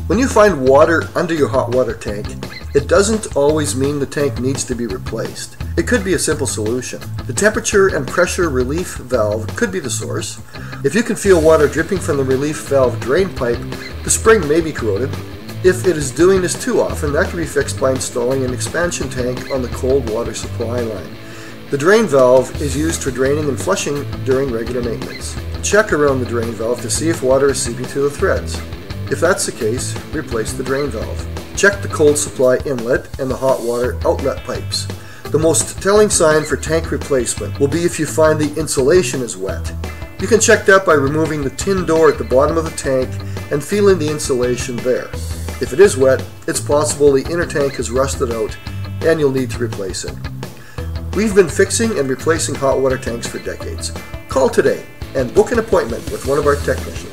When you find water under your hot water tank, it doesn't always mean the tank needs to be replaced. It could be a simple solution. The temperature and pressure relief valve could be the source. If you can feel water dripping from the relief valve drain pipe, the spring may be corroded. If it is doing this too often, that can be fixed by installing an expansion tank on the cold water supply line. The drain valve is used for draining and flushing during regular maintenance. Check around the drain valve to see if water is seeping through the threads. If that's the case, replace the drain valve. Check the cold supply inlet and the hot water outlet pipes. The most telling sign for tank replacement will be if you find the insulation is wet. You can check that by removing the tin door at the bottom of the tank and feeling the insulation there. If it is wet, it's possible the inner tank has rusted out and you'll need to replace it. We've been fixing and replacing hot water tanks for decades. Call today and book an appointment with one of our technicians.